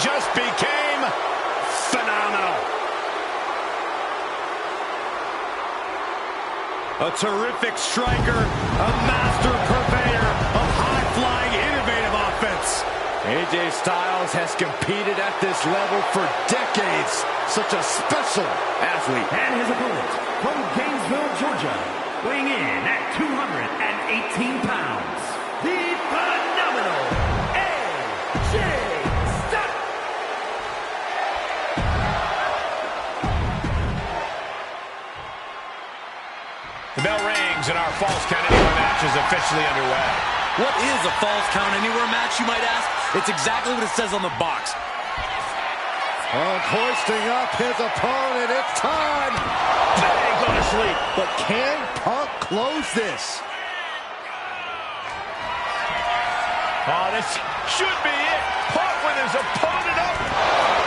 Just became phenomenal. A terrific striker, a master purveyor of high-flying, innovative offense. AJ Styles has competed at this level for decades. Such a special athlete. And his opponent from Gainesville, Georgia, weighing in at 218 pounds, the phenomenal AJ. The bell rings and our Falls Count Anywhere match is officially underway. What is a Falls Count Anywhere match, you might ask? It's exactly what it says on the box. Hoisting up his opponent, it's time! Big on his sleep. But can Punk close this? Oh, this should be it. Punk with his opponent up.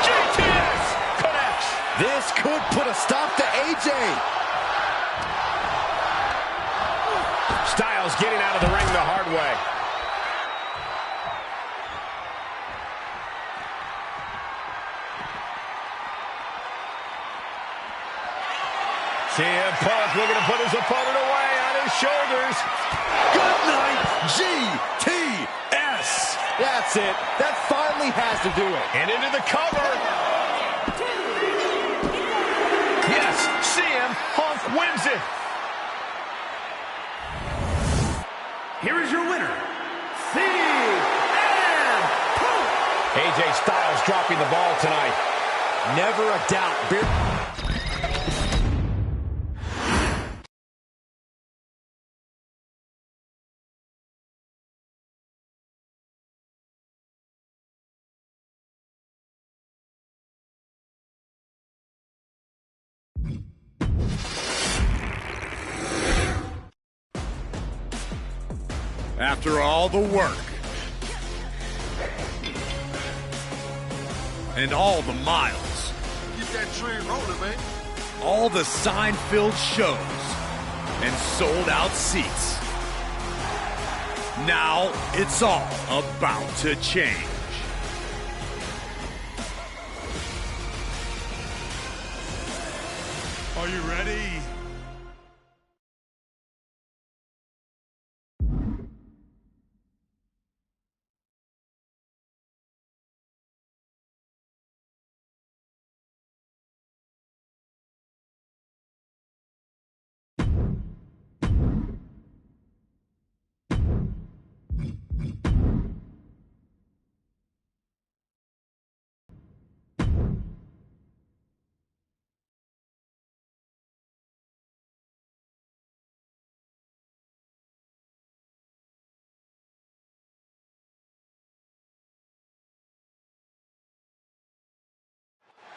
GTS connects. This could put a stop to AJ. Styles getting out of the ring the hard way. CM Punk looking to put his opponent away on his shoulders. Good night, GTS. That's it. That finally has to do it. And into the cover. Yes, CM Punk wins it. Here is your winner, CM Punk. AJ Styles dropping the ball tonight. Never a doubt. After all the work and all the miles, Get that train rolling, man. all the sign-filled shows and sold-out seats. Now it's all about to change. Are you ready?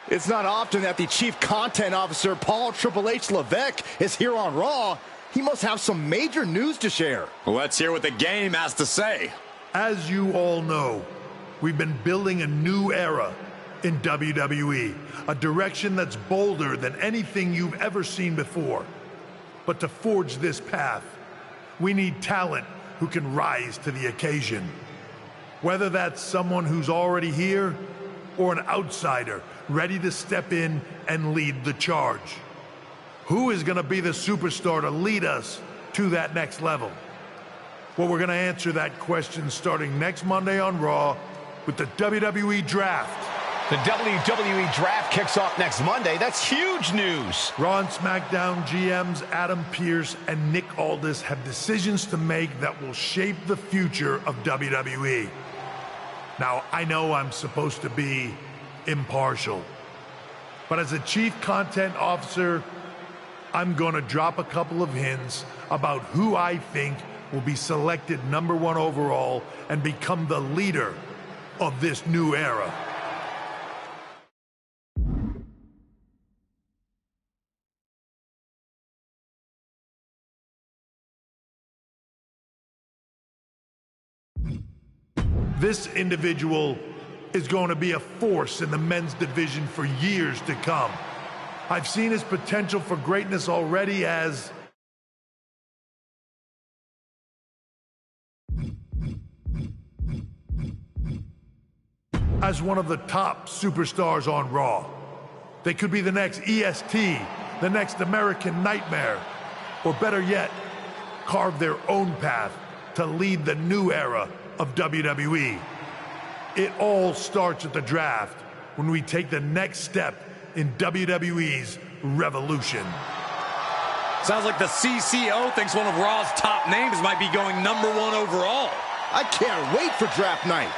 It's not often that the Chief Content Officer, Paul Triple H Levesque, is here on Raw. He must have some major news to share. Let's hear what the game has to say. As you all know, we've been building a new era in WWE, a direction that's bolder than anything you've ever seen before. But to forge this path, we need talent who can rise to the occasion. Whether that's someone who's already here or an outsider ready to step in and lead the charge. Who is going to be the superstar to lead us to that next level? Well, we're going to answer that question starting next Monday on Raw with the WWE Draft. The WWE Draft kicks off next Monday. That's huge news. Raw and SmackDown GMs Adam Pearce and Nick Aldis have decisions to make that will shape the future of WWE. Now, I know I'm supposed to be impartial, but as a Chief Content Officer, I'm going to drop a couple of hints about who I think will be selected #1 overall and become the leader of this new era. This individual is going to be a force in the men's division for years to come. I've seen his potential for greatness already as one of the top superstars on Raw. They could be the next EST, the next American Nightmare, or better yet, carve their own path to lead the new era of WWE. It all starts at the draft when we take the next step in WWE's revolution. Sounds like the CCO thinks one of Raw's top names might be going #1 overall. I can't wait for draft night.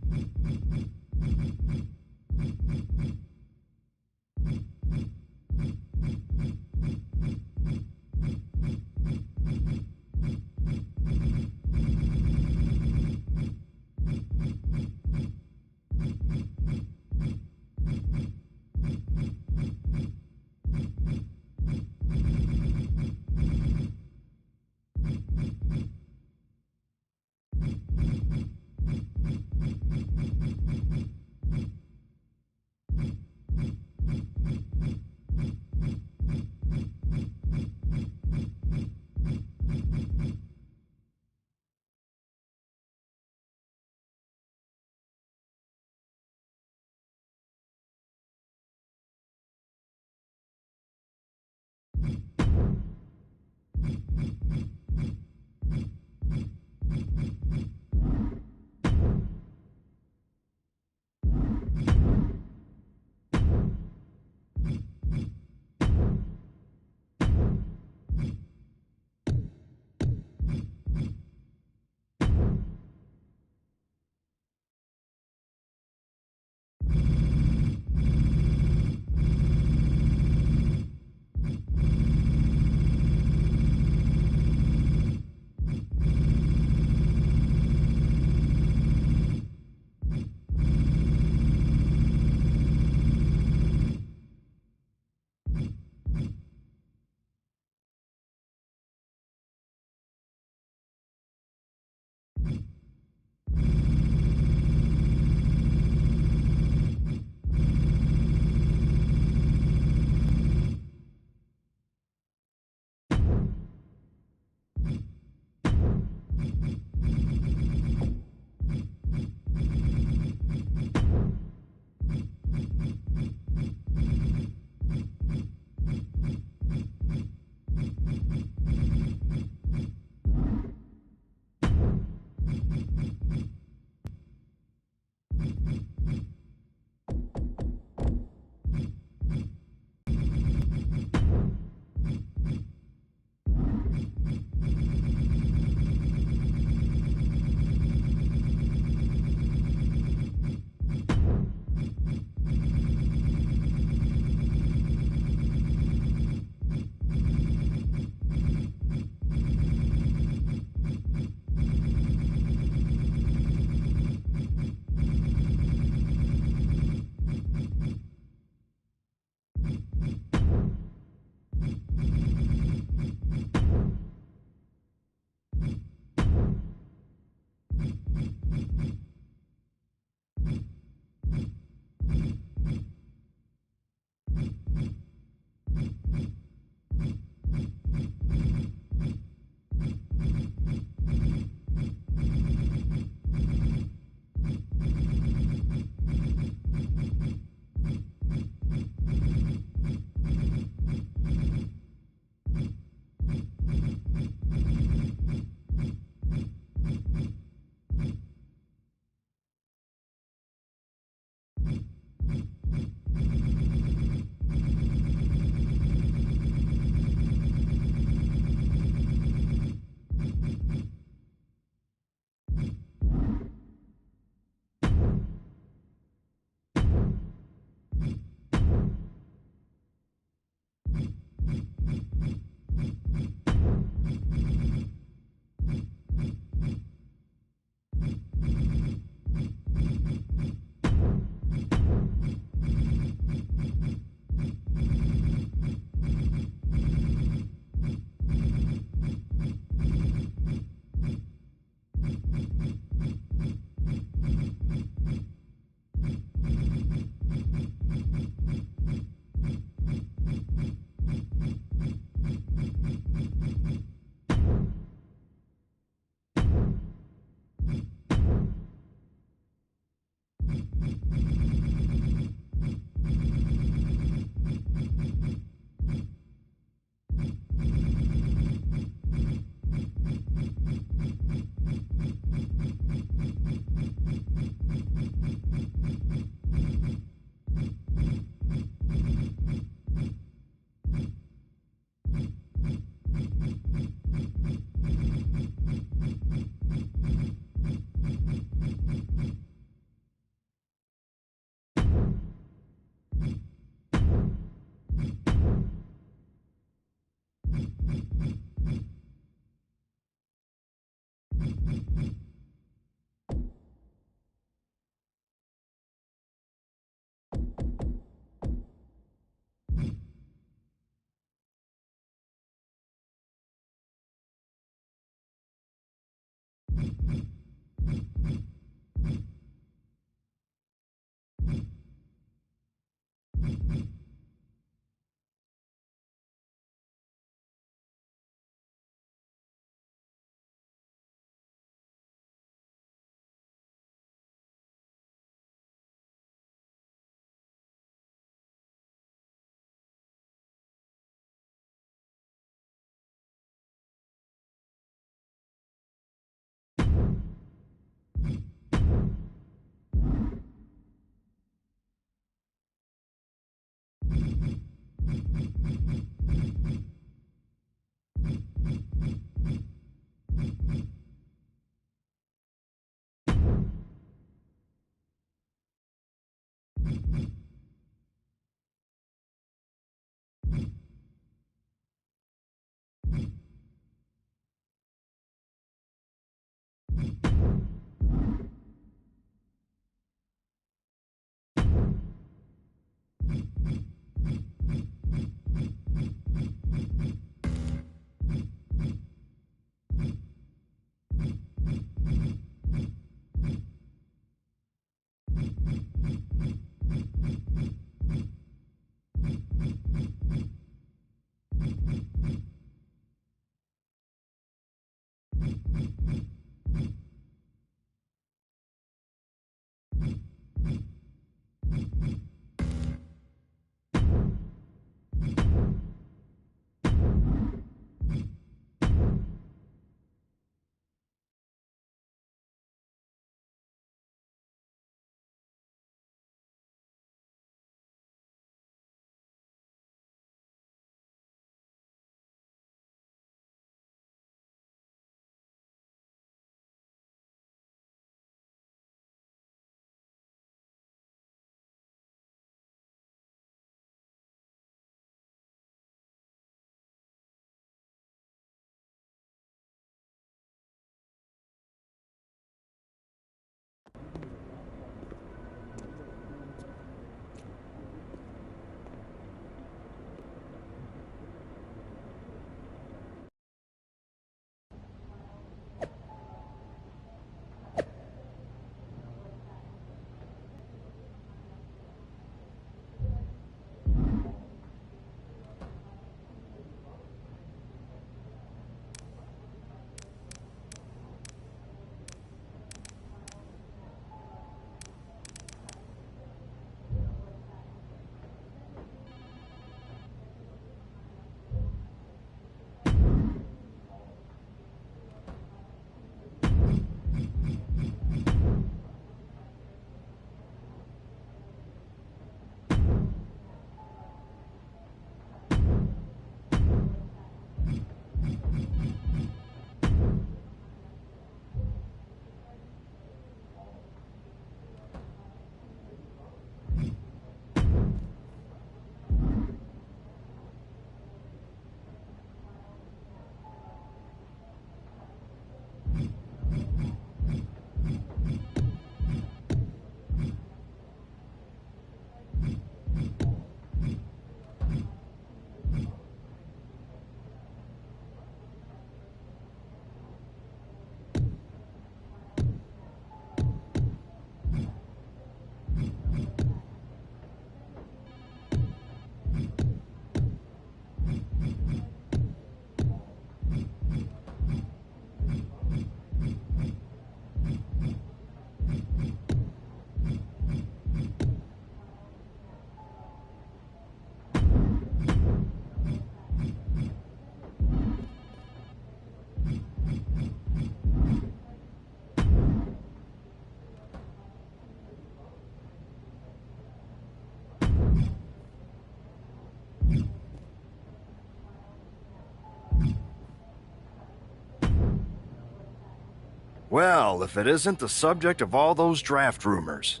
Well, if it isn't the subject of all those draft rumors.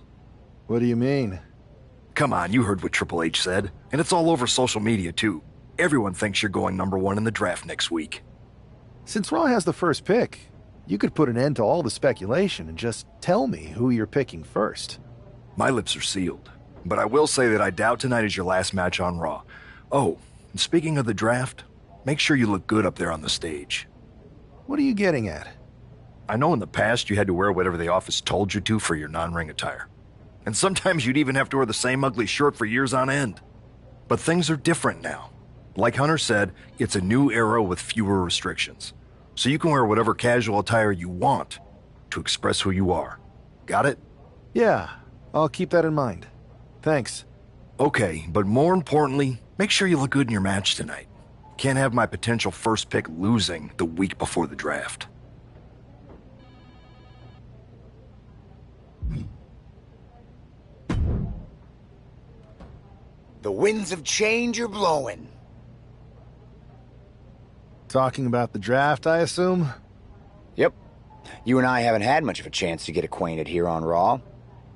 What do you mean? Come on, you heard what Triple H said. And it's all over social media, too. Everyone thinks you're going #1 in the draft next week. Since Raw has the first pick, you could put an end to all the speculation and just tell me who you're picking first. My lips are sealed. But I will say that I doubt tonight is your last match on Raw. Oh, and speaking of the draft, make sure you look good up there on the stage. What are you getting at? I know in the past you had to wear whatever the office told you to for your non-ring attire. And sometimes you'd even have to wear the same ugly shirt for years on end. But things are different now. Like Hunter said, it's a new era with fewer restrictions. So you can wear whatever casual attire you want to express who you are. Got it? Yeah, I'll keep that in mind. Thanks. Okay, but more importantly, make sure you look good in your match tonight. Can't have my potential first pick losing the week before the draft. The winds of change are blowing. Talking about the draft, I assume? Yep. You and I haven't had much of a chance to get acquainted here on Raw.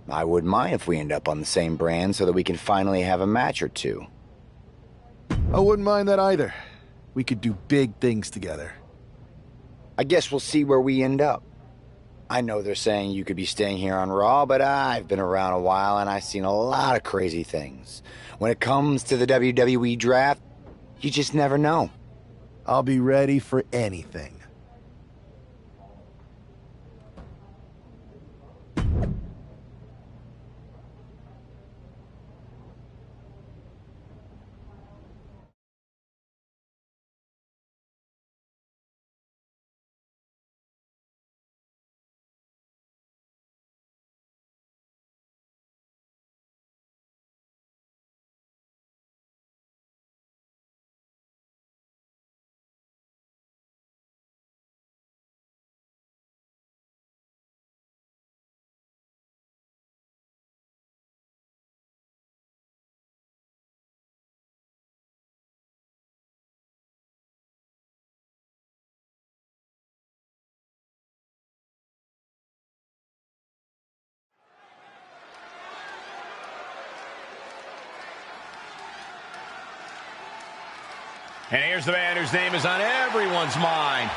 I wouldn't mind if we end up on the same brand so that we can finally have a match or two. I wouldn't mind that either. We could do big things together. I guess we'll see where we end up. I know they're saying you could be staying here on Raw, but I've been around a while and I've seen a lot of crazy things. When it comes to the WWE draft, you just never know. I'll be ready for anything. And here's the man whose name is on everyone's mind.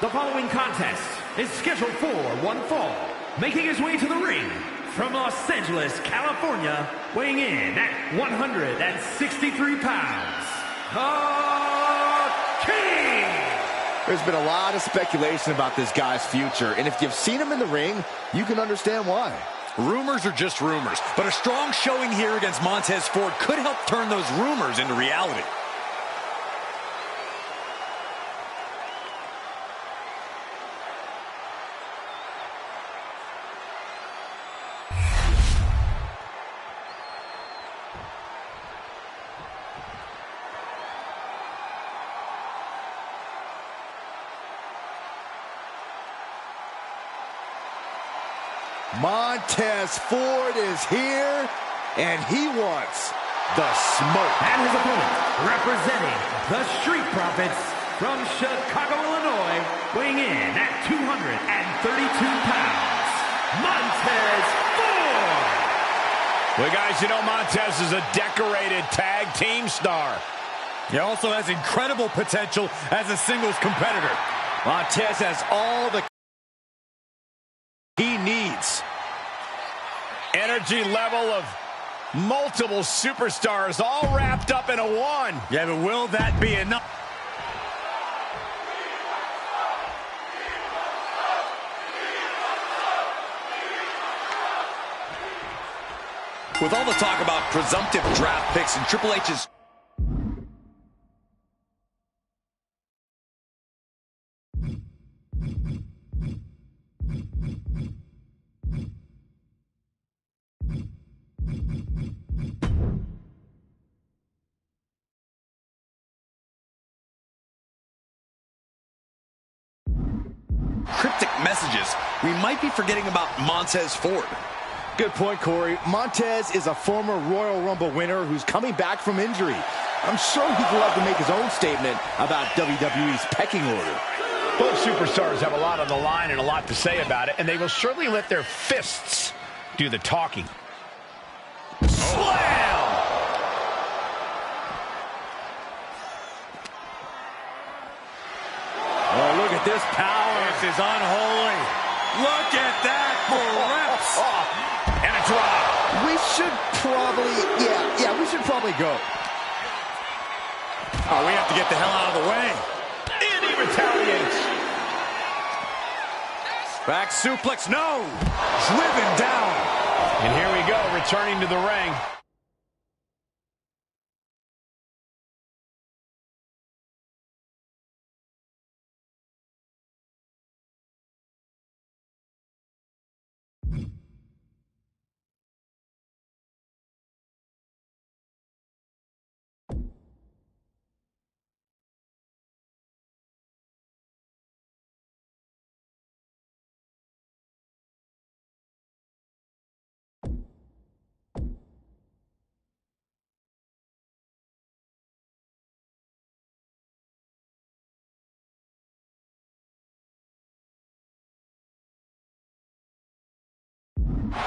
The following contest is scheduled for one fall. Making his way to the ring from Los Angeles, California, weighing in at 163 pounds, the King! There's been a lot of speculation about this guy's future, and if you've seen him in the ring, you can understand why. Rumors are just rumors, but a strong showing here against Montez Ford could help turn those rumors into reality. Montez Ford is here, and he wants the smoke. And his opponent, representing the Street Profits from Chicago, Illinois, weighing in at 232 pounds, Montez Ford! Well, guys, you know Montez is a decorated tag team star. He also has incredible potential as a singles competitor. Montez has all the he needs. Energy level of multiple superstars all wrapped up in a one. Yeah, but will that be enough? With all the talk about presumptive draft picks and Triple H's cryptic messages, we might be forgetting about Montez Ford. Good point, Corey. Montez is a former Royal Rumble winner who's coming back from injury. I'm sure he'd love to make his own statement about WWE's pecking order. Both superstars have a lot on the line and a lot to say about it, and they will surely let their fists do the talking. Slam! Oh, look at this power. This is unholy. Look at that for reps. And a drop. We should probably, we should probably go. Oh, we have to get the hell out of the way. And he retaliates. Back suplex, no! Driven down. And here we go, returning to the ring.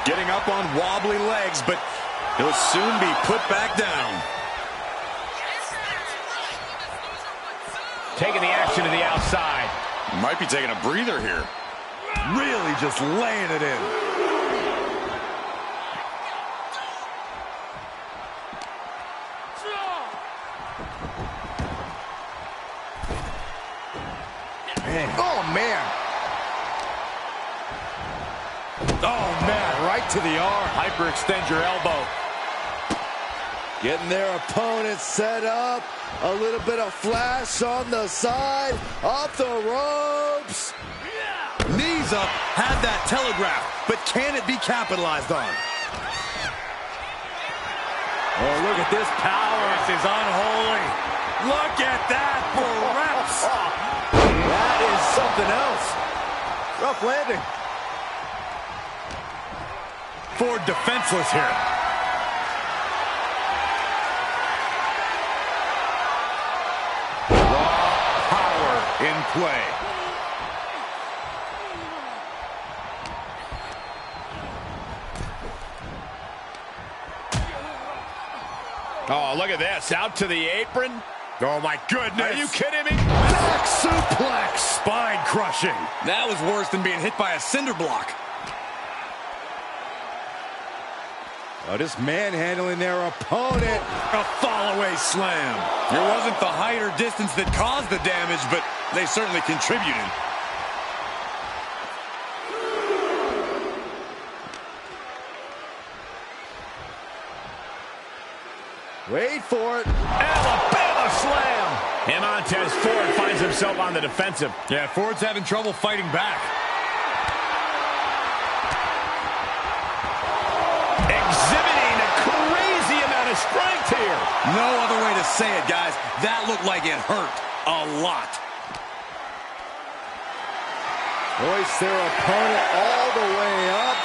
Getting up on wobbly legs, but he'll soon be put back down. Taking the action to the outside. Might be taking a breather here. Really just laying it in. Oh, man. Oh, man, right to the arm. Hyperextend your elbow. Getting their opponent set up. A little bit of flash on the side. Off the ropes. Knees up, had that telegraph, but can it be capitalized on? Oh, look at this power. This is unholy. Look at that for reps. That is something else. Rough landing. Ford defenseless here. Raw power in play. Oh, look at this. Out to the apron. Oh, my goodness. Are you kidding me? Back suplex. Spine crushing. That was worse than being hit by a cinder block. Oh, just manhandling their opponent. A fall-away slam. It wasn't the height or distance that caused the damage, but they certainly contributed. Wait for it. Alabama slam. And Montez Ford finds himself on the defensive. Yeah, Ford's having trouble fighting back. Exhibiting a crazy amount of strength here. No other way to say it, guys. That looked like it hurt a lot. Hoist their opponent all the way up.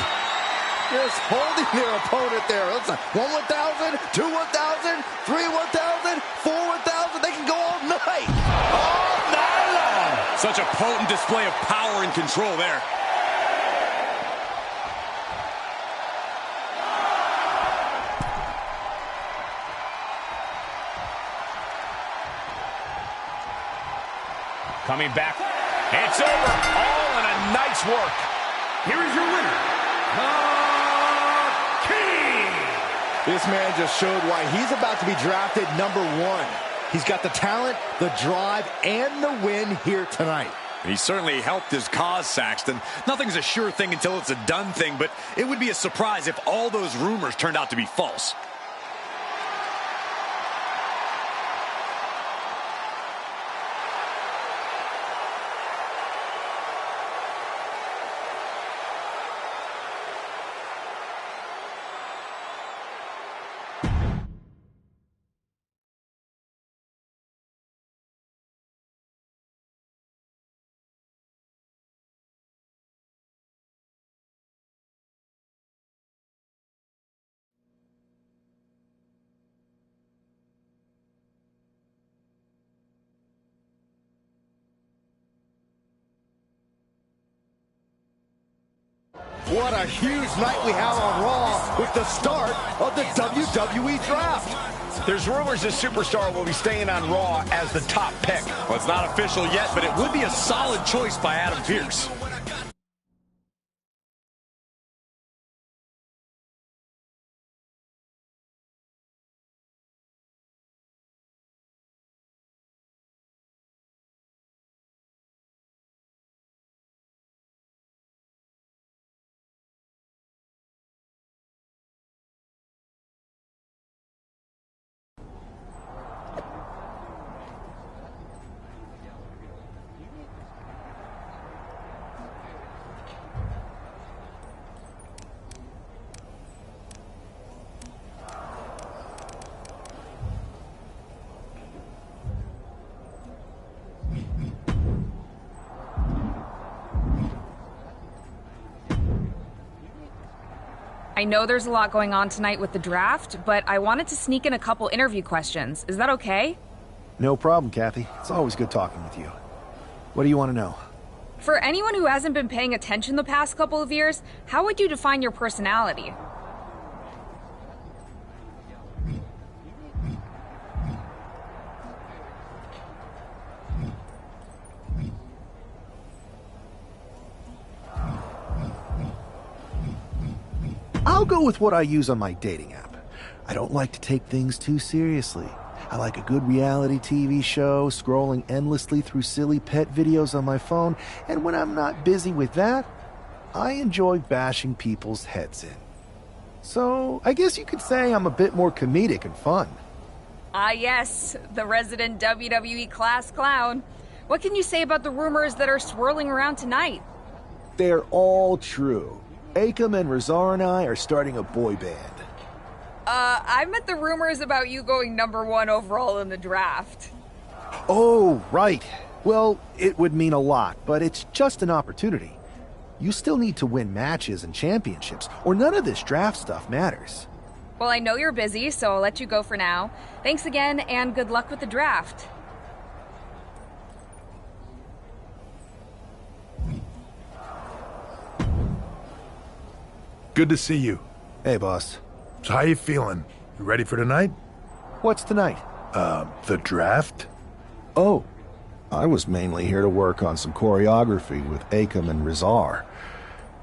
Just holding their opponent there. Listen, 1 1,000, 2 1,000, 3 1,000, 4 1,000. They can go all night. All night long. Such a potent display of power and control there. Coming back. It's over. All in a nice work. Here is your winner, the King. This man just showed why he's about to be drafted #1. He's got the talent, the drive, and the win here tonight. He certainly helped his cause, Saxton. Nothing's a sure thing until it's a done thing, but it would be a surprise if all those rumors turned out to be false. What a huge night we have on Raw with the start of the WWE Draft. There's rumors this superstar will be staying on Raw as the top pick. Well, it's not official yet, but it would be a solid choice by Adam Pearce. I know there's a lot going on tonight with the draft, but I wanted to sneak in a couple interview questions. Is that okay? No problem, Kathy. It's always good talking with you. What do you want to know? For anyone who hasn't been paying attention the past couple of years, how would you define your personality? I'll go with what I use on my dating app. I don't like to take things too seriously. I like a good reality TV show, scrolling endlessly through silly pet videos on my phone, and when I'm not busy with that, I enjoy bashing people's heads in. So, I guess you could say I'm a bit more comedic and fun. Ah yes, the resident WWE class clown. What can you say about the rumors that are swirling around tonight? They're all true. Akam and Razar and I are starting a boy band. I meant the rumors about you going #1 overall in the draft. Oh, right. Well, it would mean a lot, but it's just an opportunity. You still need to win matches and championships, or none of this draft stuff matters. Well, I know you're busy, so I'll let you go for now. Thanks again, and good luck with the draft. Good to see you. Hey, boss. So how you feeling? You ready for tonight? What's tonight? The draft? Oh, I was mainly here to work on some choreography with Akam and Razar.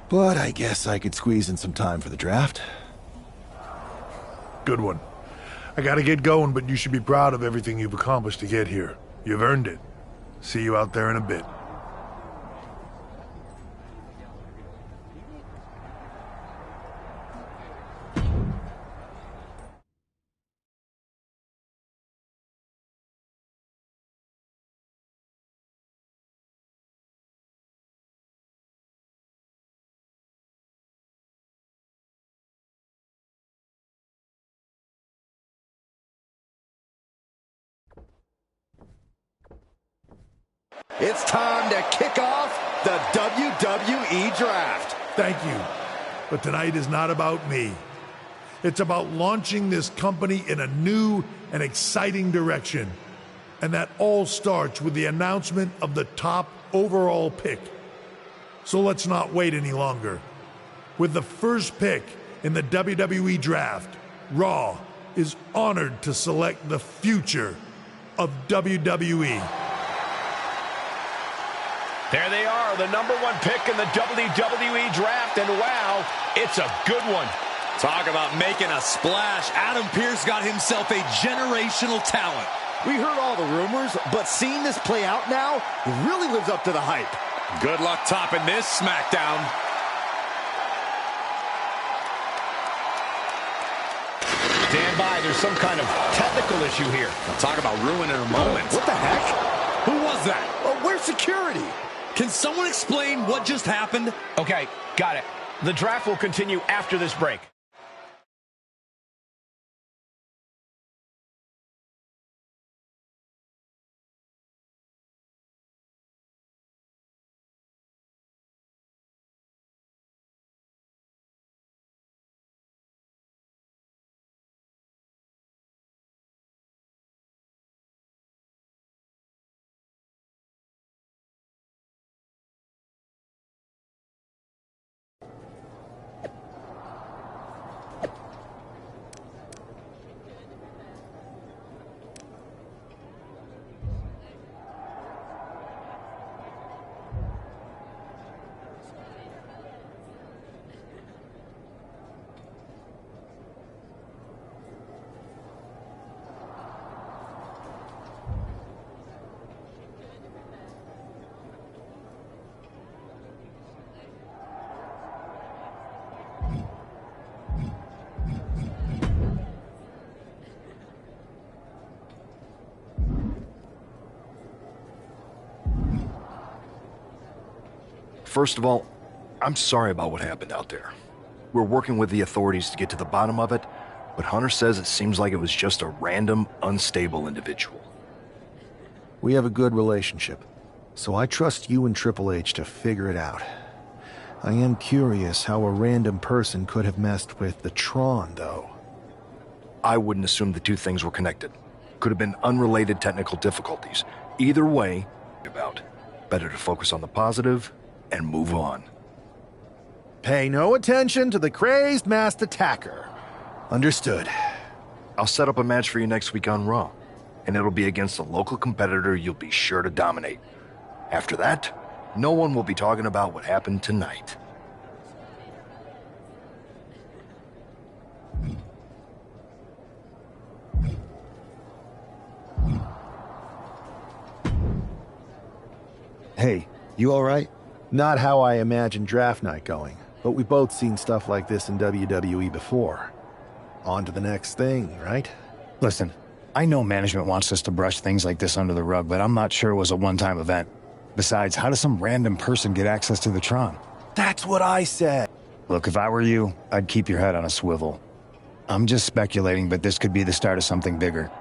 But I guess I could squeeze in some time for the draft. Good one. I gotta get going, but you should be proud of everything you've accomplished to get here. You've earned it. See you out there in a bit. It's time to kick off the WWE Draft. Thank you. But tonight is not about me. It's about launching this company in a new and exciting direction. And that all starts with the announcement of the top overall pick. So let's not wait any longer. With the first pick in the WWE Draft, Raw is honored to select the future of WWE. There they are, the #1 pick in the WWE Draft, and wow, it's a good one. Talk about making a splash. Adam Pearce got himself a generational talent. We heard all the rumors, but seeing this play out now really lives up to the hype. Good luck topping this SmackDown. Stand by, there's some kind of technical issue here. Talk about ruining a moment. What the heck? Who was that? Where's security? Can someone explain what just happened? Okay, got it. The draft will continue after this break. First of all, I'm sorry about what happened out there. We're working with the authorities to get to the bottom of it, but Hunter says it seems like it was just a random, unstable individual. We have a good relationship, so I trust you and Triple H to figure it out. I am curious how a random person could have messed with the Tron, though. I wouldn't assume the two things were connected. Could have been unrelated technical difficulties. Either way, better to focus on the positive and move on. Pay no attention to the crazed masked attacker. Understood. I'll set up a match for you next week on Raw, and it'll be against a local competitor you'll be sure to dominate. After that, no one will be talking about what happened tonight. Hey, you all right? Not how I imagined draft night going, but we've both seen stuff like this in WWE before. On to the next thing, right? Listen, I know management wants us to brush things like this under the rug, but I'm not sure it was a one-time event. Besides, how does some random person get access to the Tron? That's what I said. Look, if I were you, I'd keep your head on a swivel. I'm just speculating, but this could be the start of something bigger.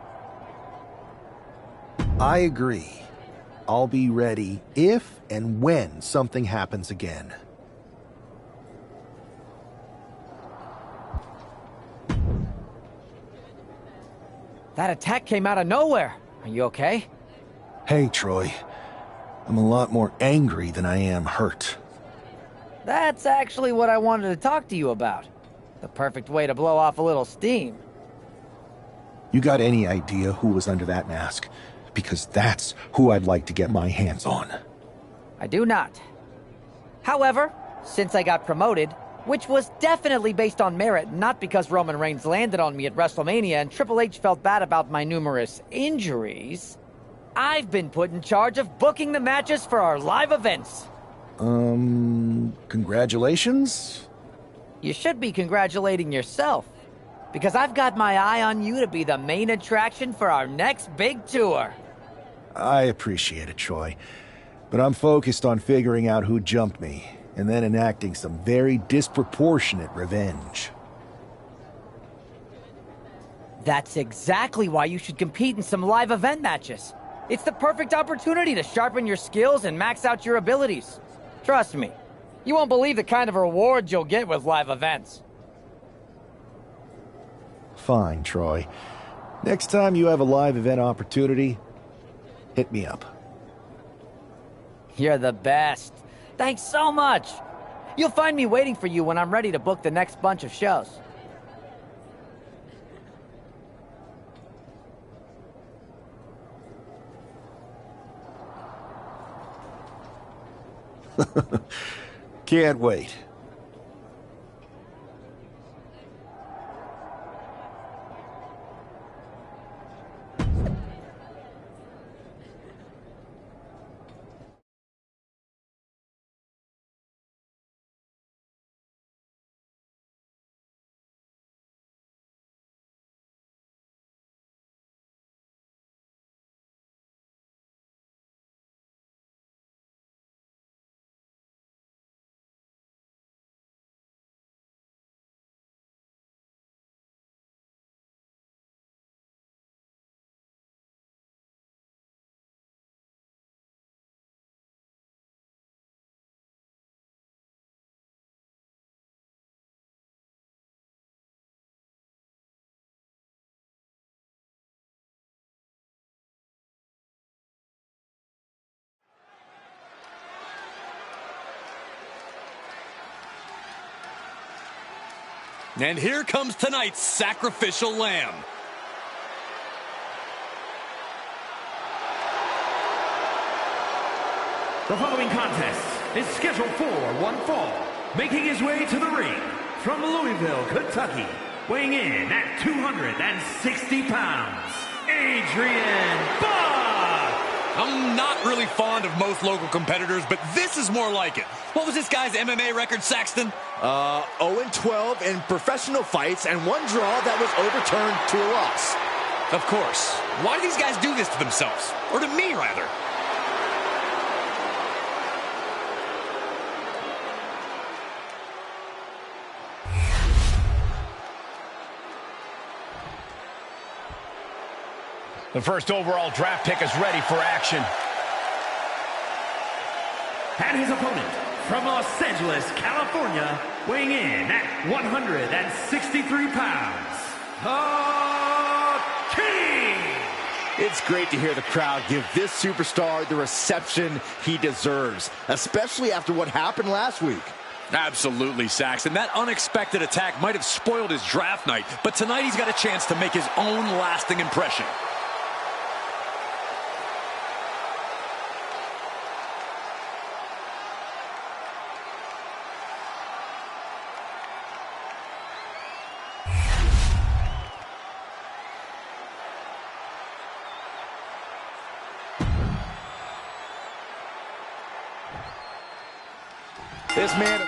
I agree. I'll be ready if and when something happens again. That attack came out of nowhere. Are you okay? Hey, Troy. I'm a lot more angry than I am hurt. That's actually what I wanted to talk to you about. The perfect way to blow off a little steam. You got any idea who was under that mask? Because that's who I'd like to get my hands on. I do not. However, since I got promoted, which was definitely based on merit, not because Roman Reigns landed on me at WrestleMania and Triple H felt bad about my numerous injuries, I've been put in charge of booking the matches for our live events. Congratulations? You should be congratulating yourself, because I've got my eye on you to be the main attraction for our next big tour. I appreciate it, Troy. But I'm focused on figuring out who jumped me, and then enacting some very disproportionate revenge. That's exactly why you should compete in some live event matches. It's the perfect opportunity to sharpen your skills and max out your abilities. Trust me, you won't believe the kind of rewards you'll get with live events. Fine, Troy. Next time you have a live event opportunity, hit me up. You're the best. Thanks so much. You'll find me waiting for you when I'm ready to book the next bunch of shows. Can't wait. And here comes tonight's sacrificial lamb. The following contest is scheduled for one fall. Making his way to the ring from Louisville, Kentucky, weighing in at 260 pounds, Adrian Buck! I'm not really fond of most local competitors, but this is more like it. What was this guy's MMA record, Saxton? 0-12 in professional fights and one draw that was overturned to a loss. Of course. Why do these guys do this to themselves? Or to me, rather? The first overall draft pick is ready for action. And his opponent, from Los Angeles, California, weighing in at 163 pounds, the King! It's great to hear the crowd give this superstar the reception he deserves, especially after what happened last week. Absolutely, Saxton. That unexpected attack might have spoiled his draft night, but tonight he's got a chance to make his own lasting impression. This man...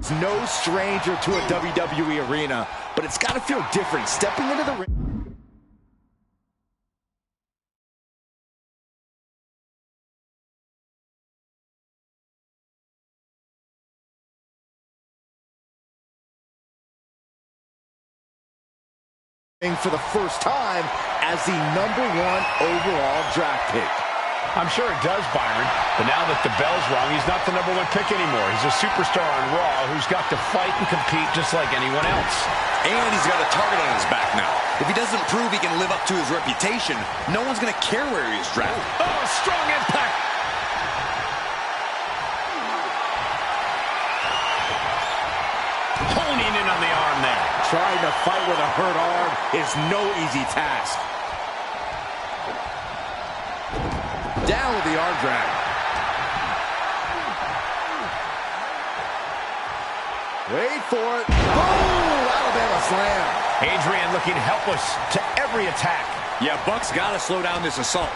is no stranger to a WWE arena, but it's got to feel different stepping into the ring. For the first time as the #1 overall draft pick. I'm sure it does, Byron, but now that the bell's rung, he's not the #1 pick anymore. He's a superstar on Raw who's got to fight and compete just like anyone else. And he's got a target on his back now. If he doesn't prove he can live up to his reputation, no one's going to care where he is drafted. Oh, strong impact. Honing in on the arm there. Trying to fight with a hurt arm is no easy task. Down with the arm drag. Wait for it. Boom! Alabama slam. Adrian looking helpless to every attack. Yeah, Buck's got to slow down this assault.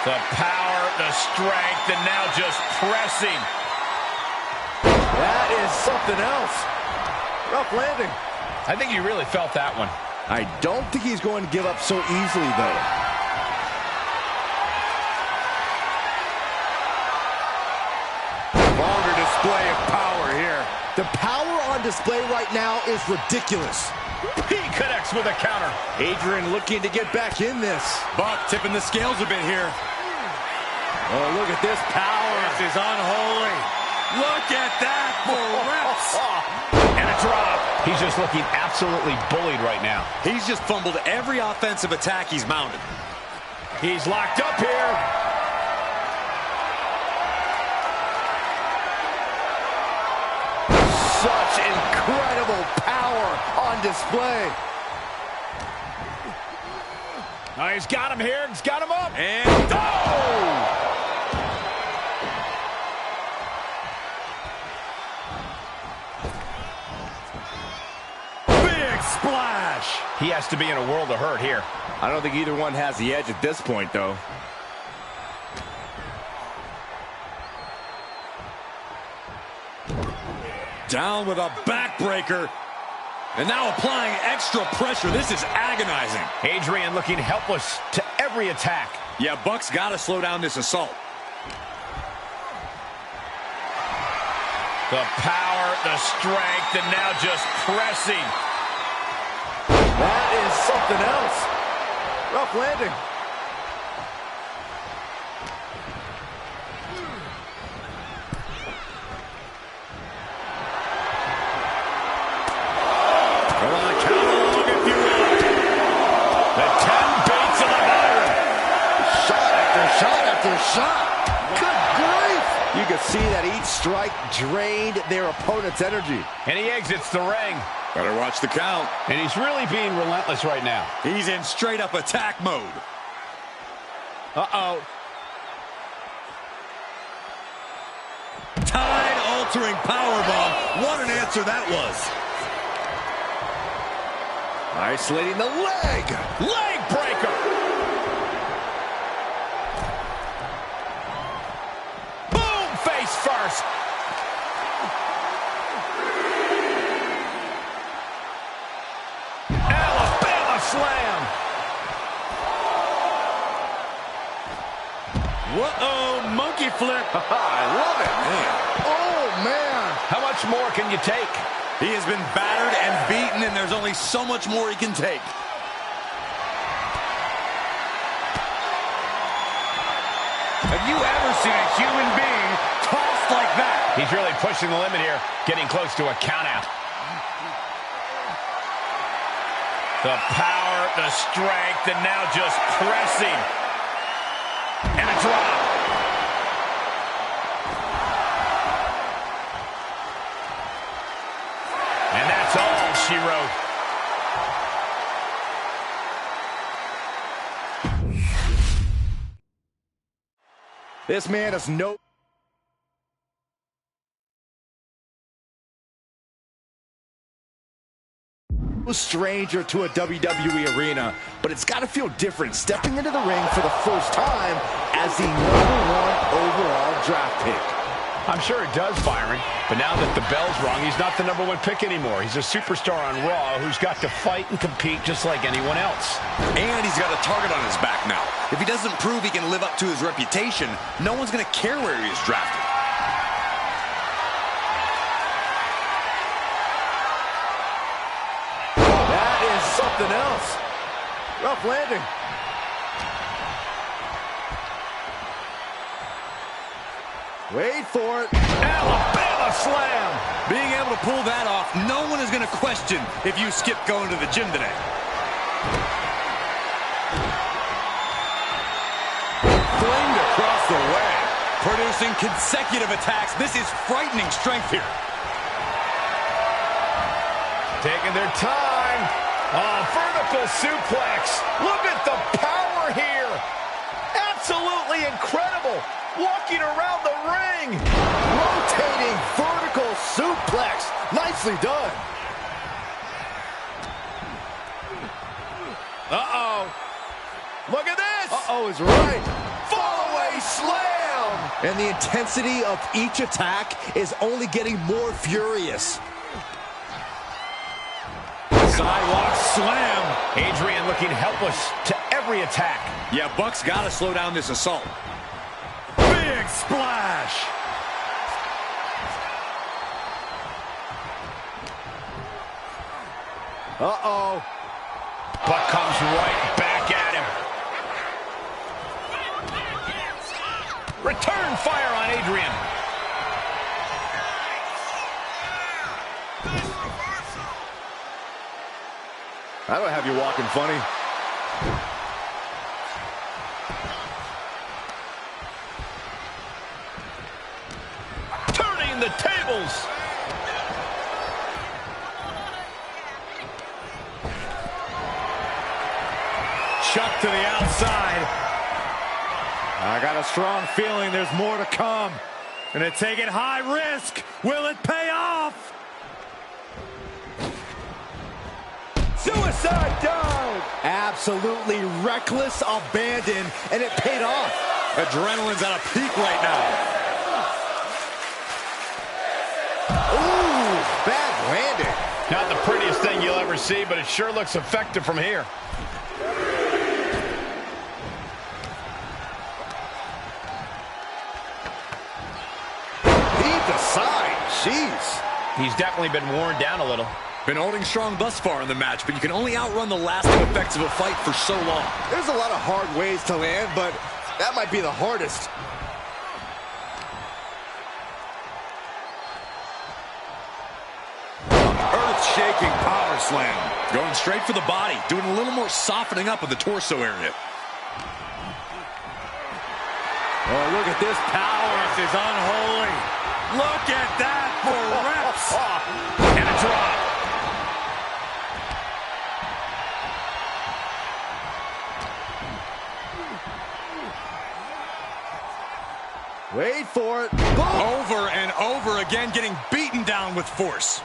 The power, the strength, and now just pressing. That is something else. Rough landing. I think he really felt that one. I don't think he's going to give up so easily, though. Vulgar display of power here. The power on display right now is ridiculous. He connects with a counter. Adrian looking to get back in this. Buck tipping the scales a bit here. Oh, look at this power. This is unholy. Look at that for reps. And a drop. He's just looking absolutely bullied right now. He's just fumbled every offensive attack he's mounted. He's locked up here. Such incredible power on display. Oh, he's got him here. He's got him up. And oh! Splash! He has to be in a world of hurt here. I don't think either one has the edge at this point, though. Down with a backbreaker. And now applying extra pressure. This is agonizing. Adrian looking helpless to every attack. Yeah, Buck's got to slow down this assault. The power, the strength, and now just pressing. That is something else. Rough landing. Come on, count along if you will. The 10 beats of the Byron. Shot after shot after shot. Good grief. You can see that each strike drained their opponent's energy. And he exits the ring. Better watch the count. And he's really being relentless right now. He's in straight-up attack mode. Uh-oh. Tide-altering powerbomb. What an answer that was. Isolating the leg. Leg breaker. Boom, face first. Slam. Whoa, monkey flip. I love it. Man. Oh, man. How much more can you take? He has been battered and beaten, and there's only so much more he can take. Have you ever seen a human being tossed like that? He's really pushing the limit here, getting close to a countout. The power, the strength, and now just pressing. And a drop. And that's all she wrote. This man is no stranger to a WWE arena, but it's got to feel different stepping into the ring for the first time as the #1 overall draft pick. I'm sure it does, Byron. But now that the bell's rung, he's not the #1 pick anymore. He's a superstar on Raw who's got to fight and compete just like anyone else. And he's got a target on his back now. If he doesn't prove he can live up to his reputation, no one's going to care where he is drafted. That is something else. Rough landing. Wait for it. Alabama slam. Being able to pull that off, no one is going to question if you skip going to the gym today. Flamed across the way, producing consecutive attacks. This is frightening strength here. Taking their time. Oh, vertical suplex. Look at the power here. Absolutely incredible. Walking around the ring. Rotating vertical suplex. Nicely done. Uh-oh. Look at this. Uh-oh is right. Fallaway slam. And the intensity of each attack is only getting more furious. Sidewalk slam. Adrian looking helpless to every attack. Yeah, Buck's got to slow down this assault. Big splash. Uh-oh. Buck comes right back at him. Return fire on Adrian. That'll have you walking funny. Turning the tables. Chuck to the outside. I got a strong feeling there's more to come. Gonna take it high risk. Will it pay off? Suicide dive! Absolutely reckless abandon, and it paid off. Adrenaline's at a peak right now. Ooh, bad landing. Not the prettiest thing you'll ever see, but it sure looks effective from here. Heave the side. Jeez. He's definitely been worn down a little. Been holding strong thus far in the match, but you can only outrun the lasting effects of a fight for so long. There's a lot of hard ways to land, but that might be the hardest. Earth-shaking power slam. Going straight for the body, doing a little more softening up of the torso area. Oh, look at this power. This is unholy. Look at that for reps. And a drop. Wait for it. Boom. Over and over again, getting beaten down with force.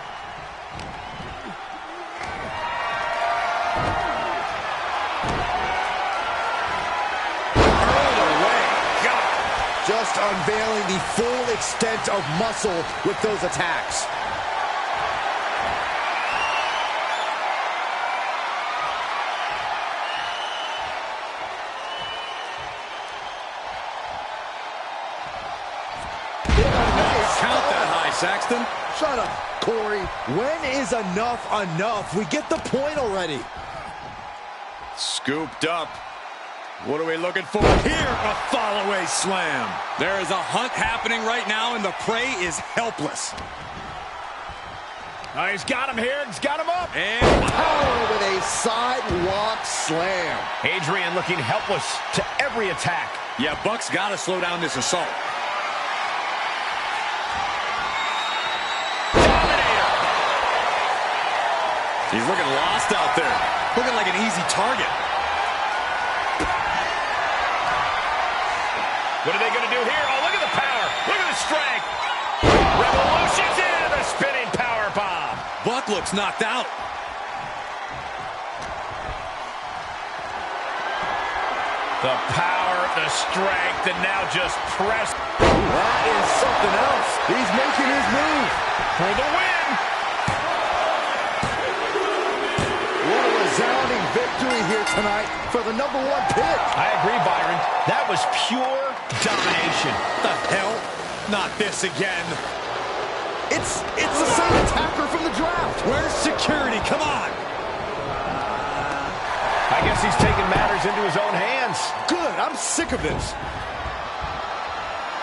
Just unveiling the full extent of muscle with those attacks. Count that high, Saxton. Shut up, Corey. When is enough enough? We get the point already. Scooped up. What are we looking for here? A fall-away slam. There is a hunt happening right now, and the prey is helpless. Oh, he's got him here. He's got him up. And Power with a sidewalk slam. Adrian looking helpless to every attack. yeah, Buck's got to slow down this assault. Dominator. He's looking lost out there. Looking like an easy target. What are they going to do here? Oh, look at the power. Look at the strength. Revolution's in the spinning power bomb. Buck looks knocked out. The power the strength and now just press. That is something else. He's making his move. For the win. What a resounding victory here tonight for the #1 pick. I agree, Byron. That was pure domination. The hell? Not this again. It's the same attacker from the draft. Where's security? Come on. I guess he's taking matters into his own hands. Good. I'm sick of this.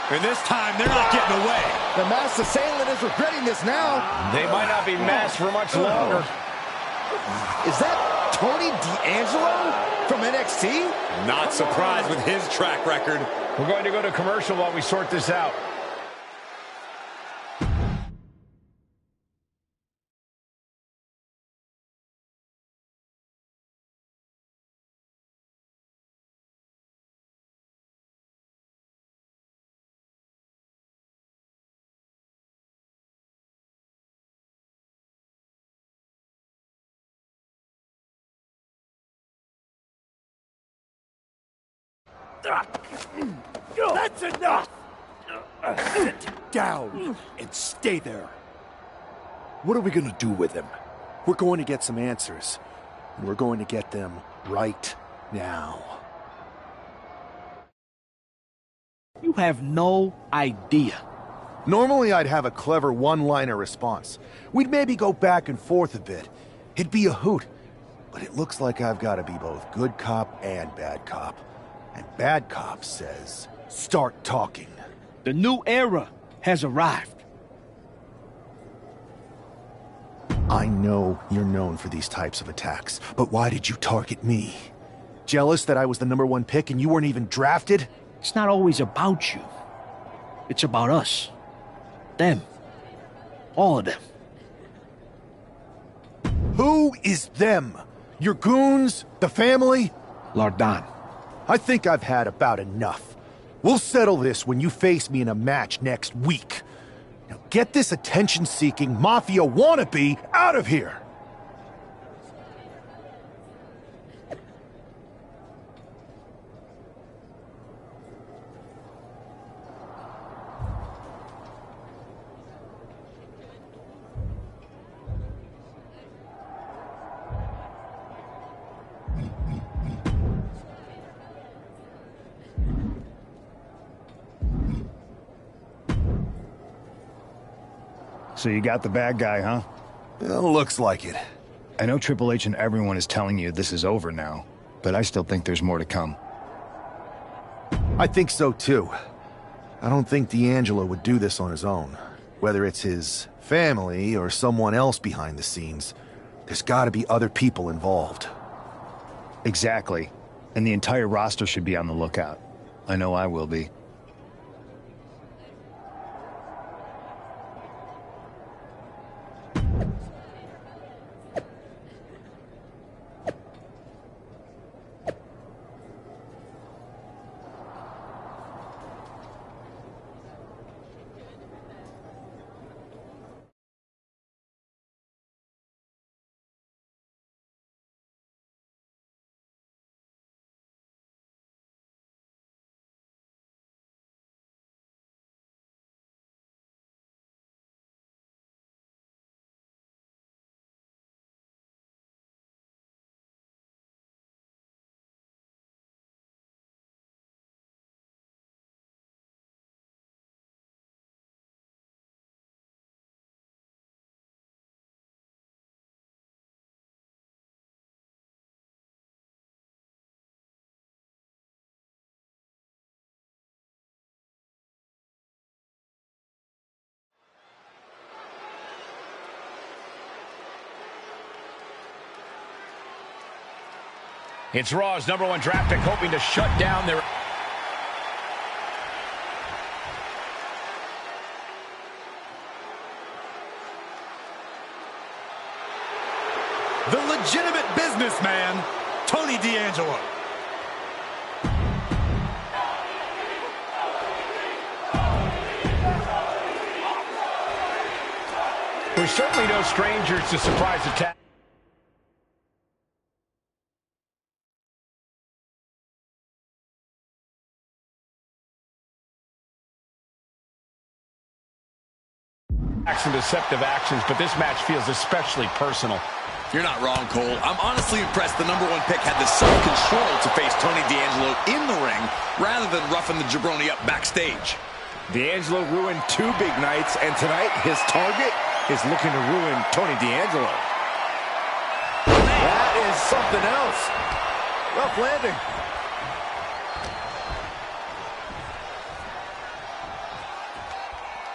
And this time, they're not getting away. The masked assailant is regretting this now. They might not be masked for much longer. Is that Tony D'Angelo from NXT? Not surprised with his track record. We're going to go to commercial while we sort this out. That's enough! Sit down and stay there. What are we gonna do with him? We're going to get some answers. And we're going to get them right now. You have no idea. Normally I'd have a clever one-liner response. We'd maybe go back and forth a bit. It'd be a hoot. But it looks like I've got to be both good cop and bad cop. And bad cop says, start talking. The new era has arrived. I know you're known for these types of attacks, but why did you target me? Jealous that I was the #1 pick and you weren't even drafted? It's not always about you. It's about us. Them. All of them. Who is them? Your goons? The family? Lardan. I think I've had about enough. We'll settle this when you face me in a match next week. Now get this attention-seeking mafia wannabe out of here! So you got the bad guy, huh? Well, looks like it. I know Triple H and everyone is telling you this is over now, but I still think there's more to come. I think so too. I don't think D'Angelo would do this on his own. Whether it's his family or someone else behind the scenes, there's gotta be other people involved. Exactly. And the entire roster should be on the lookout. I know I will be. It's Raw's #1 draft pick hoping to shut down their... The legitimate businessman, Tony D'Angelo. We're certainly no strangers to surprise attack. Some deceptive actions, but this match feels especially personal. You're not wrong, Cole. I'm honestly impressed the #1 pick had the self-control to face Tony D'Angelo in the ring rather than roughing the jabroni up backstage. D'Angelo ruined 2 big nights, and tonight his target is looking to ruin Tony D'Angelo. That is something else. Rough landing.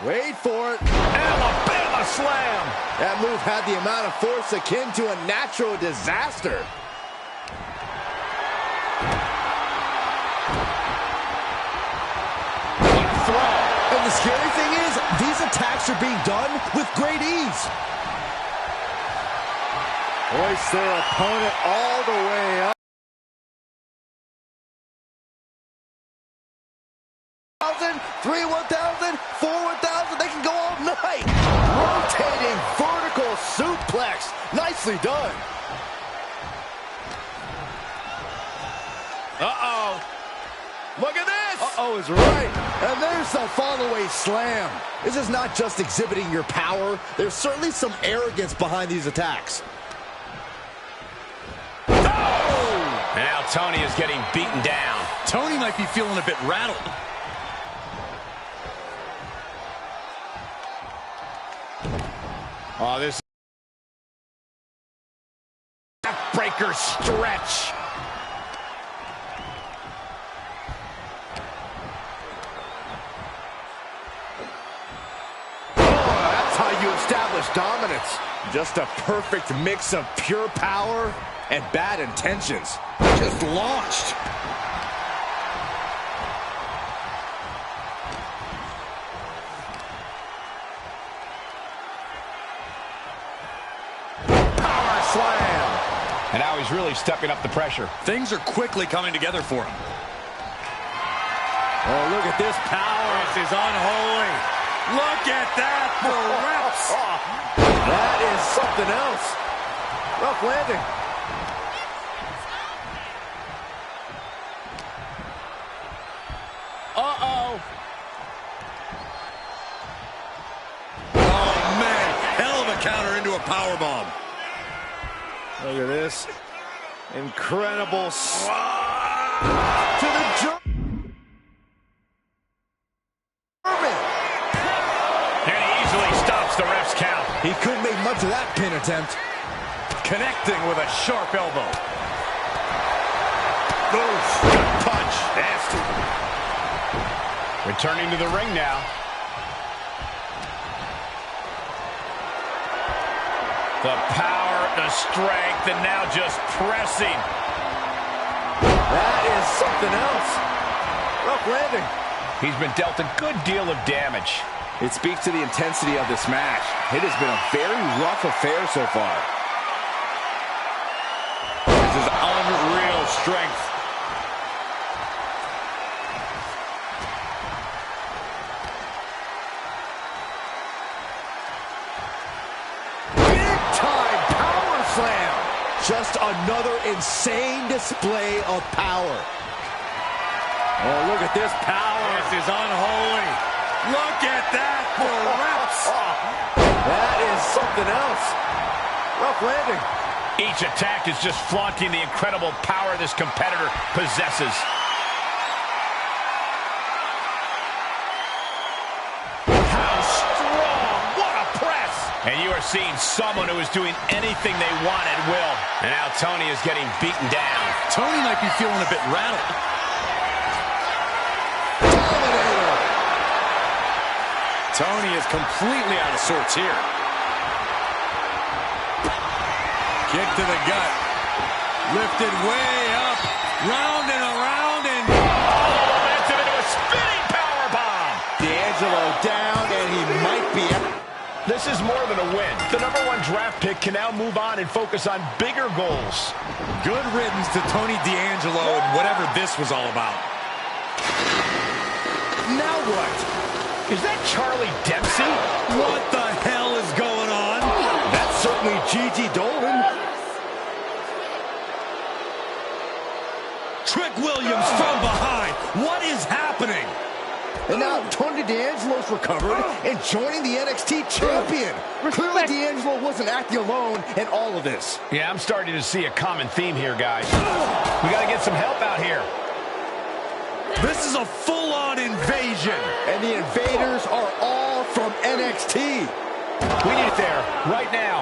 Wait for it. Alabama slam. That move had the amount of force akin to a natural disaster. What a throw. And the scary thing is, these attacks are being done with great ease. Hoist their opponent all the way up. 3 1,000, 4 1,000, they can go all night. Rotating vertical suplex. Nicely done. Uh-oh. Look at this. Uh-oh is right. And there's the fall-away slam. This is not just exhibiting your power. There's certainly some arrogance behind these attacks. Oh! Now Tony is getting beaten down. Tony might be feeling a bit rattled. Oh, this breaker stretch. Oh, that's how you establish dominance. Just a perfect mix of pure power and bad intentions. Just launched. Slam. And now he's really stepping up the pressure. Things are quickly coming together for him. Oh, look at this power. This is unholy. Look at that for reps. That is something else. Rough landing. Uh-oh. Oh, man. Hell of a counter into a powerbomb. Look at this. Incredible to the German. And he easily stops the ref's count. He couldn't make much of that pin attempt. Connecting with a sharp elbow. Oof, gut punch. Nasty. Returning to the ring now. The power, the strength, and now just pressing. That is something else. Rough landing. He's been dealt a good deal of damage. It speaks to the intensity of this match. It has been a very rough affair so far. This is unreal strength. Slam. Just another insane display of power. Oh, look at this power. This is unholy. Look at that for reps. That is something else. Rough landing. Each attack is just flaunting the incredible power this competitor possesses. How strong. What a press. And you are seeing someone who is doing anything they want at will. And now Tony is getting beaten down. Tony might be feeling a bit rattled. Dominator. Tony is completely out of sorts here. Kick to the gut. Lifted way up. Round and around and... Oh, momentum into a spinning powerbomb. D'Angelo down, and he might be... This is more than a win. The #1 draft pick can now move on and focus on bigger goals. Good riddance to Tony D'Angelo and whatever this was all about. Now what? Is that Charlie Dempsey? What the hell is going on? That's certainly Gigi Dolan. Trick Williams from behind. What is happening? And now Tony D'Angelo's recovered and joining the NXT champion. Clearly D'Angelo wasn't acting alone in all of this. Yeah, I'm starting to see a common theme here, guys. We got to get some help out here. This is a full-on invasion. And the invaders are all from NXT. We need it there, right now.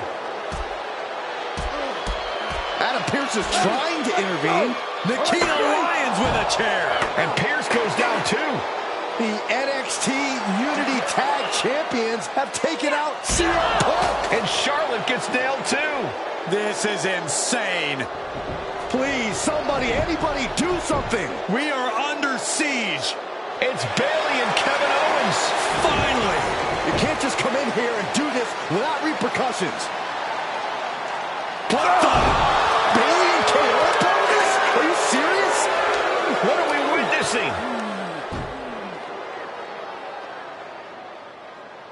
Adam Pearce is trying to intervene. Nikita Lyons with a chair. And Pearce goes down too. The NXT Unity Tag Champions have taken out CM Punk. And Charlotte gets nailed too. This is insane. Please, somebody, anybody, do something. We are under siege. It's Bayley and Kevin Owens. Finally. You can't just come in here and do this without repercussions. What the? Bayley and KO bonus? Are you serious? What are we witnessing?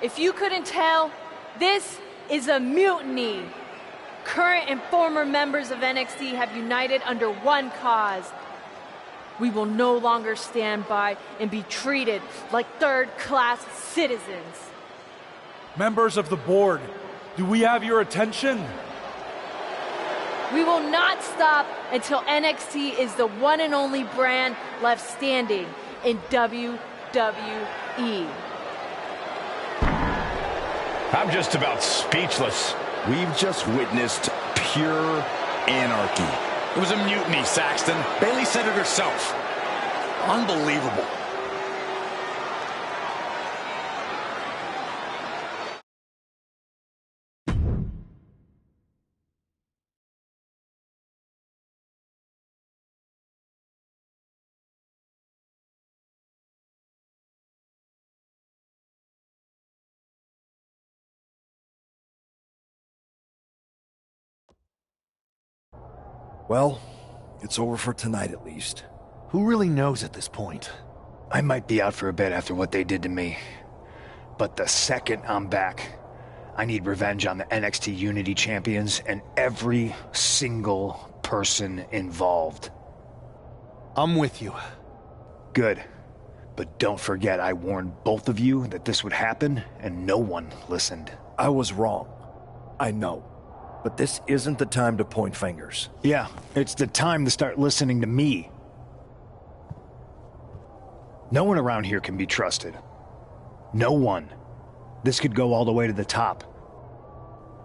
If you couldn't tell, this is a mutiny. Current and former members of NXT have united under one cause. We will no longer stand by and be treated like third-class citizens. Members of the board, do we have your attention? We will not stop until NXT is the one and only brand left standing in WWE. I'm just about speechless. We've just witnessed pure anarchy. It was a mutiny, Saxton. Bayley said it herself. Unbelievable. Well, it's over for tonight at least. Who really knows at this point? I might be out for a bit after what they did to me. But the second I'm back, I need revenge on the NXT Unity Champions and every single person involved. I'm with you. Good. But don't forget I warned both of you that this would happen, and no one listened. I was wrong. I know. But this isn't the time to point fingers. Yeah, it's the time to start listening to me. No one around here can be trusted. No one. This could go all the way to the top.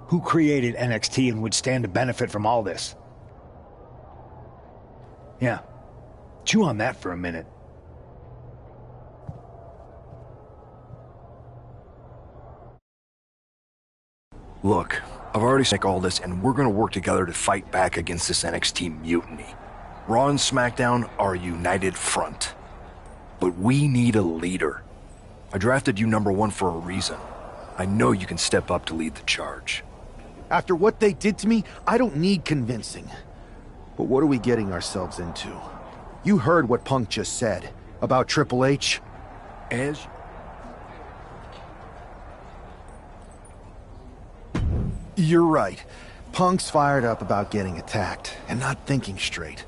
Who created NXT and would stand to benefit from all this? Yeah. Chew on that for a minute. Look, I've already said all this, and we're gonna work together to fight back against this NXT mutiny. Raw and SmackDown are a united front. But we need a leader. I drafted you #1 for a reason. I know you can step up to lead the charge. After what they did to me, I don't need convincing. But what are we getting ourselves into? You heard what Punk just said about Triple H. As You're right. Punk's fired up about getting attacked and not thinking straight.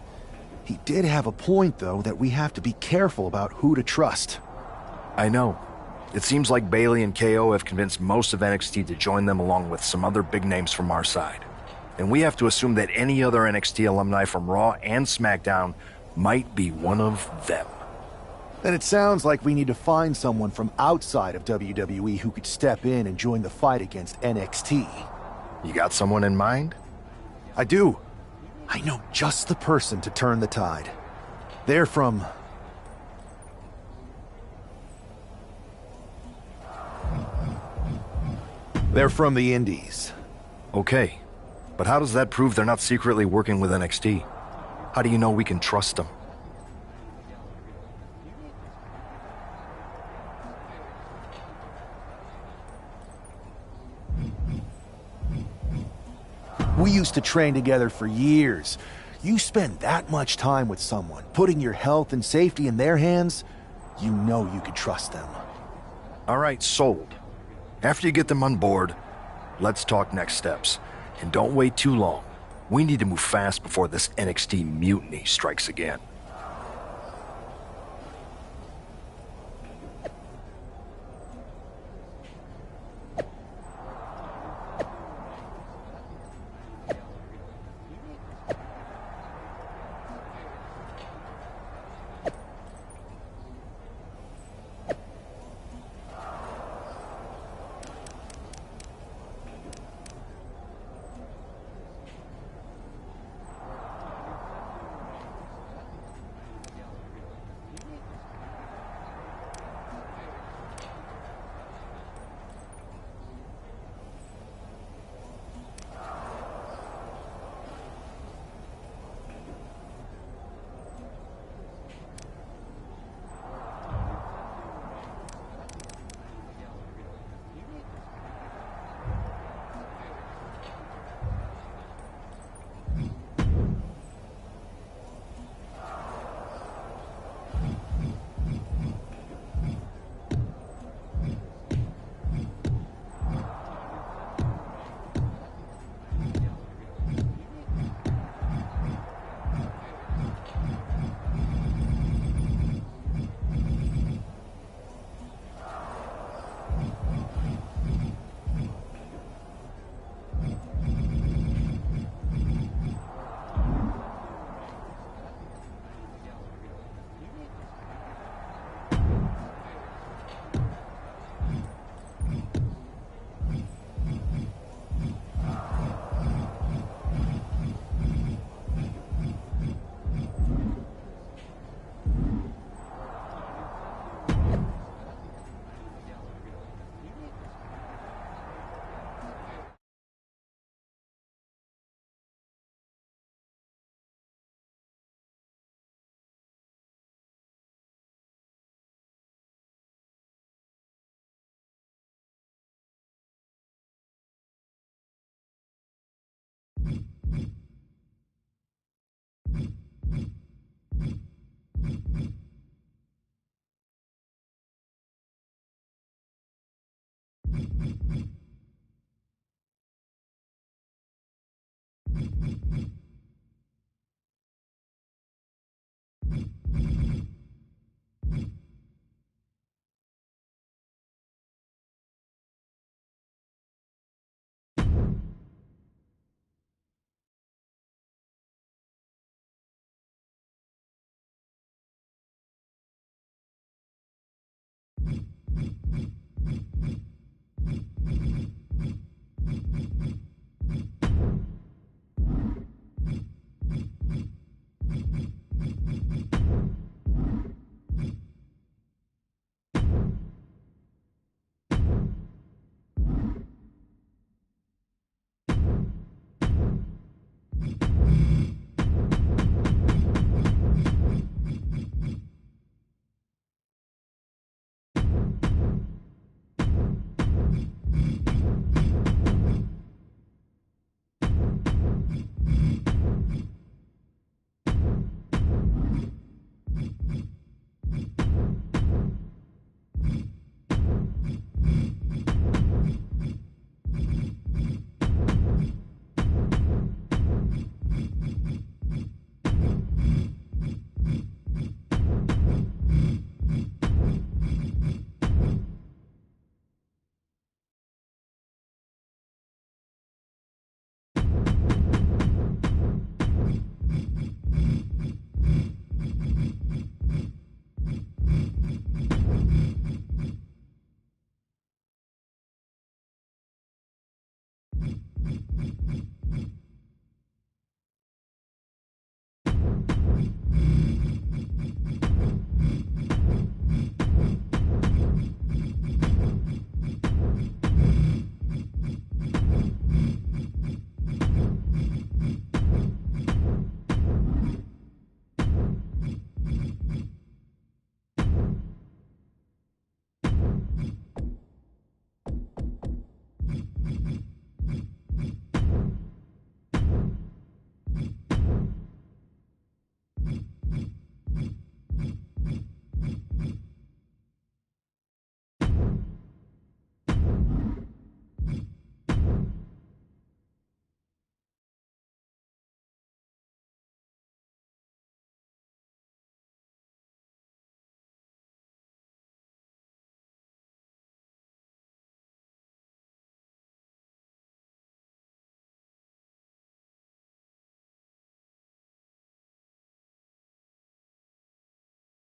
He did have a point, though, that we have to be careful about who to trust. I know. It seems like Bayley and KO have convinced most of NXT to join them along with some other big names from our side. And we have to assume that any other NXT alumni from Raw and SmackDown might be one of them. Then it sounds like we need to find someone from outside of WWE who could step in and join the fight against NXT. You got someone in mind? I do. I know just the person to turn the tide. They're from... They're from the Indies. Okay. But how does that prove they're not secretly working with NXT? How do you know we can trust them? We used to train together for years. You spend that much time with someone, putting your health and safety in their hands, you know you can trust them. All right, sold. After you get them on board, let's talk next steps. And don't wait too long. We need to move fast before this NXT mutiny strikes again.